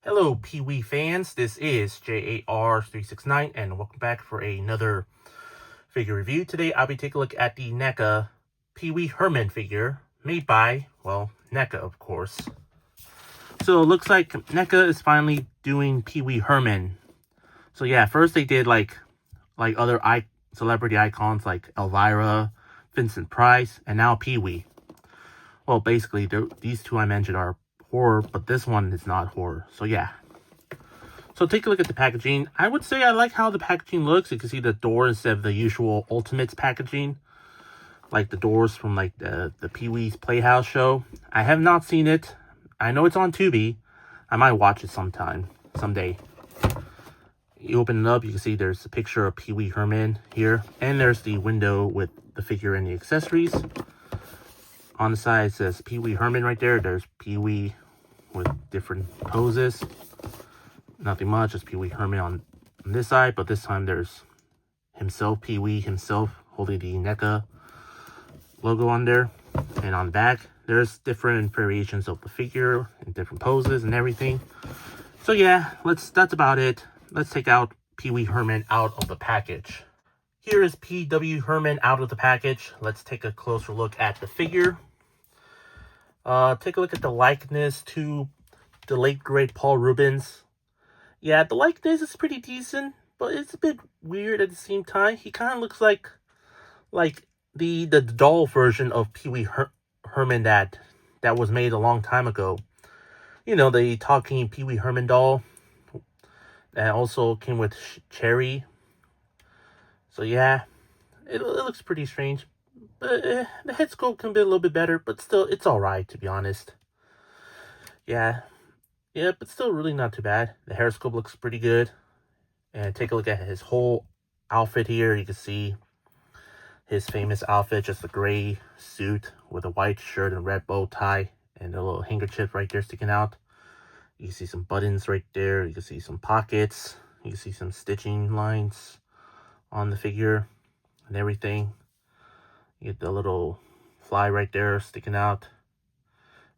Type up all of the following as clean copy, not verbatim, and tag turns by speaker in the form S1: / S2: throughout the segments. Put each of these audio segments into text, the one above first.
S1: Hello, Pee-wee fans. This is J.A.R. 369, and welcome back for another figure review. Today, I'll be taking a look at the NECA Pee-wee Herman figure, made by, well, NECA, of course. So, it looks like NECA is finally doing Pee-wee Herman. So, yeah, first they did, like other celebrity icons like Elvira, Vincent Price, and now Pee-wee. Well, basically, these two I mentioned are horror, but this one is not horror. So yeah. So take a look at the packaging. I would say I like how the packaging looks. You can see the door instead of the usual Ultimates packaging, like the doors from like the Pee-wee's Playhouse show. I have not seen it. I know it's on Tubi. I might watch it someday. You open it up, you can see there's a picture of Pee-wee Herman here, and there's the window with the figure and the accessories. On the side, it says Pee-wee Herman right there. There's Pee-wee with different poses. Nothing much, just Pee-wee Herman on this side. But this time, there's himself, Pee-wee himself, holding the NECA logo on there. And on the back, there's different variations of the figure and different poses and everything. So yeah, that's about it. Let's take out Pee-wee Herman out of the package. Here is P.W. Herman out of the package. Let's take a closer look at the figure. Take a look at the likeness to the late great Paul Rubens. Yeah, the likeness is pretty decent, but it's a bit weird at the same time. He kind of looks like the doll version of Pee-wee Herman that was made a long time ago. You know, the talking Pee-wee Herman doll that also came with Cherry. So yeah, it looks pretty strange. But the head sculpt can be a little bit better, but still, it's alright, to be honest. Yeah, but still really not too bad. The hair sculpt looks pretty good. And take a look at his whole outfit here. You can see his famous outfit, just a gray suit with a white shirt and red bow tie, and a little handkerchief right there sticking out. You can see some buttons right there. You can see some pockets. You can see some stitching lines on the figure and everything. You get the little fly right there sticking out.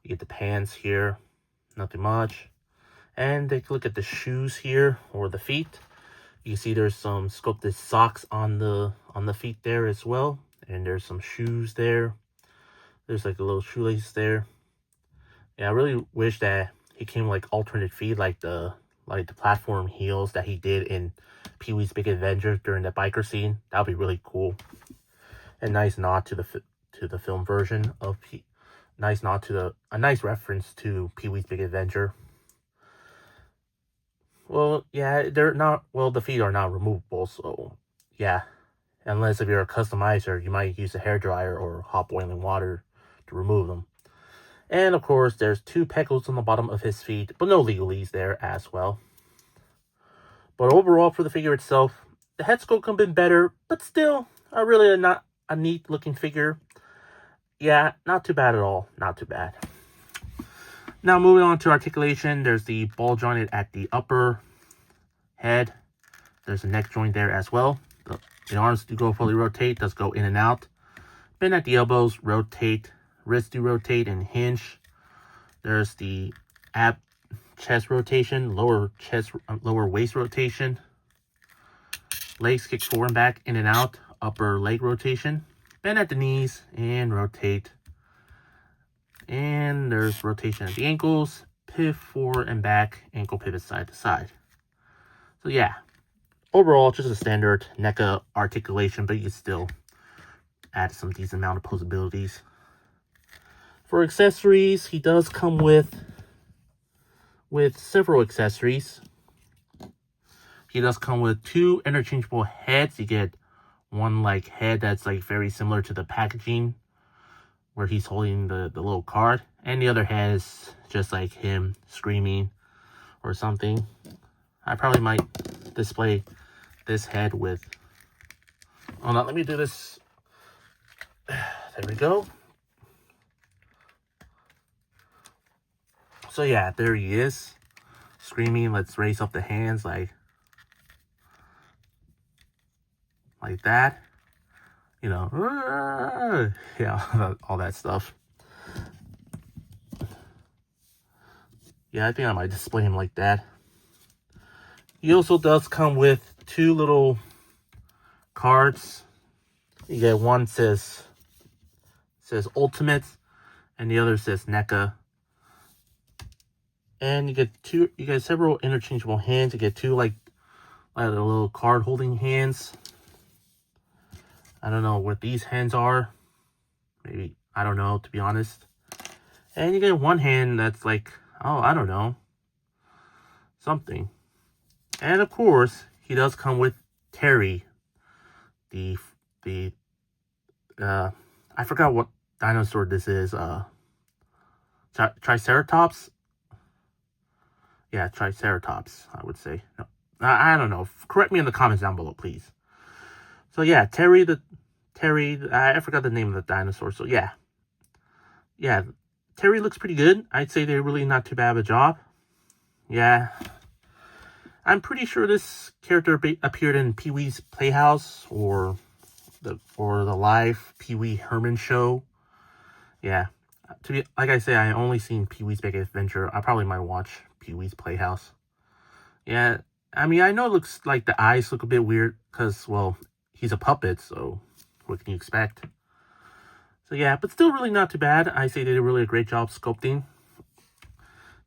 S1: You get the pants here. Nothing much. And take a look at the shoes here, or the feet. You see there's some sculpted socks on the feet there as well. And there's some shoes there. There's like a little shoelace there. Yeah, I really wish that he came like alternate feet, like the platform heels that he did in Pee-wee's Big Adventure during the biker scene. That would be really cool. A nice nod to the film version of a nice reference to Pee-wee's Big Adventure. Well, yeah, the feet are not removable, so yeah. Unless if you're a customizer, you might use a hairdryer or hot boiling water to remove them. And of course, there's 2 pecos on the bottom of his feet, but no legalese there as well. But overall, for the figure itself, the head sculpt could have been better, but still, really not a neat looking figure. Yeah, not too bad at all. Not too bad. Now moving on to articulation, there's the ball jointed at the upper head. There's a neck joint there as well. The arms do go fully rotate, does go in and out. Bend at the elbows, rotate. Wrists do rotate and hinge. There's the ab chest rotation, lower waist rotation. Legs kick forward and back, in and out. Upper leg rotation. Bend at the knees and rotate. And there's rotation at the ankles. Pivot forward and back. Ankle pivot side to side. So yeah, overall just a standard NECA articulation, but you can still add some decent amount of posabilities. For accessories, he does come with several accessories. He does come with 2 interchangeable heads. You get one like head that's like very similar to the packaging where he's holding the little card, and the other head is just like him screaming or something. I probably might display this head with, hold on, let me do this. There we go. So yeah, there he is, screaming. Let's raise up the hands like that. You know, yeah, all that stuff. Yeah, I think I might display him like that. He also does come with 2 little cards. You get one says Ultimate, and the other says NECA. And you get several interchangeable hands. You get 2 like the little card holding hands. I don't know what these hands are. Maybe, I don't know, to be honest. And you get 1 hand that's like, oh, I don't know, something. And of course, he does come with Terry, the I forgot what dinosaur this is. Triceratops. Yeah, Triceratops, I would say. No, I don't know. Correct me in the comments down below, please. So yeah, Terry. I forgot the name of the dinosaur. So yeah, Terry looks pretty good. I'd say they're really not too bad of a job. Yeah, I'm pretty sure this character appeared in Pee-wee's Playhouse or the live Pee-wee Herman show. Yeah, like I say, I only seen Pee-wee's Big Adventure. I probably might watch Pee-wee's Playhouse. Yeah, I mean, I know it looks like the eyes look a bit weird because, well, he's a puppet, so what can you expect? So yeah, but still really not too bad. I say they did really a great job sculpting.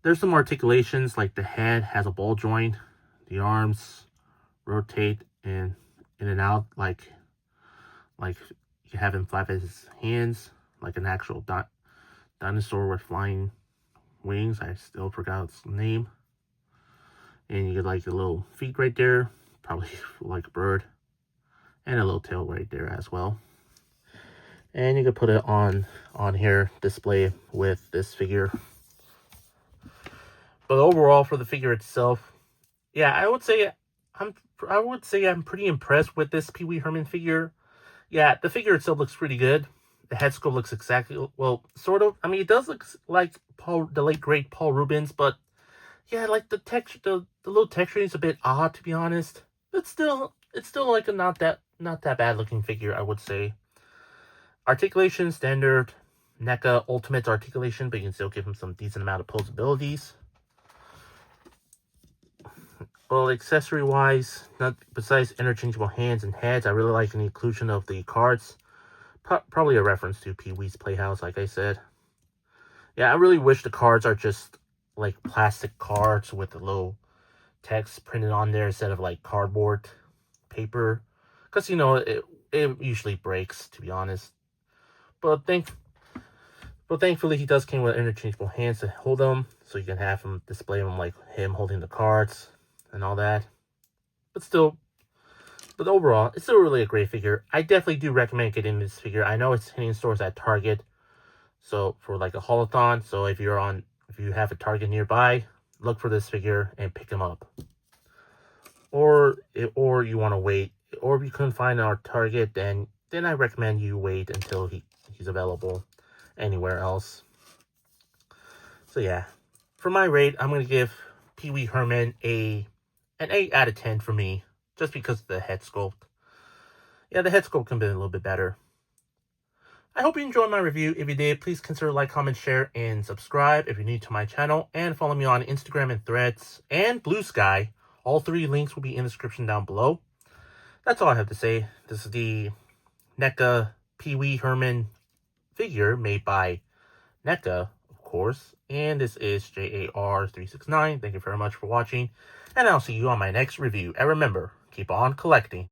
S1: There's some articulations, like the head has a ball joint, the arms rotate in and out like you have him flap his hands like an actual dinosaur with flying wings. I still forgot its name. And you get like the little feet right there, probably like a bird, and a little tail right there as well. And you can put it on here, display with this figure. But overall, for the figure itself, yeah, I would say I'm pretty impressed with this Pee-wee Herman figure. Yeah, the figure itself looks pretty good. The head sculpt looks exactly, well, sort of. I mean, it does look like the late great Paul Rubens, but yeah, like the texture, the little texturing is a bit odd, to be honest. But still, it's still like a not that bad looking figure, I would say. Articulation standard, NECA Ultimate articulation, but you can still give him some decent amount of posabilities. Well, accessory wise, not besides interchangeable hands and heads, I really like the inclusion of the cards. Probably a reference to Pee-wee's Playhouse, like I said. Yeah, I really wish the cards are just like plastic cards with a little text printed on there instead of like cardboard paper, because you know it usually breaks, to be honest. But thankfully he does came with interchangeable hands to hold them, so you can have him display them like him holding the cards and all that. But overall, it's still really a great figure. I definitely do recommend getting this figure. I know it's hitting stores at Target, so for like a haulathon. So if you have a Target nearby, look for this figure and pick him up. Or you want to wait, or if you couldn't find our Target, then I recommend you wait until he's available anywhere else. So yeah, for my rate, I'm gonna give Pee-wee Herman an 8 out of 10 for me, just because of the head sculpt. Yeah, the head sculpt can be a little bit better. I hope you enjoyed my review. If you did, please consider like, comment, share, and subscribe if you're new to my channel. And follow me on Instagram and Threads and Blue Sky. All 3 links will be in the description down below. That's all I have to say. This is the NECA Pee-wee Herman figure made by NECA, of course. And this is J.A.R. 369. Thank you very much for watching. And I'll see you on my next review. And remember, keep on collecting.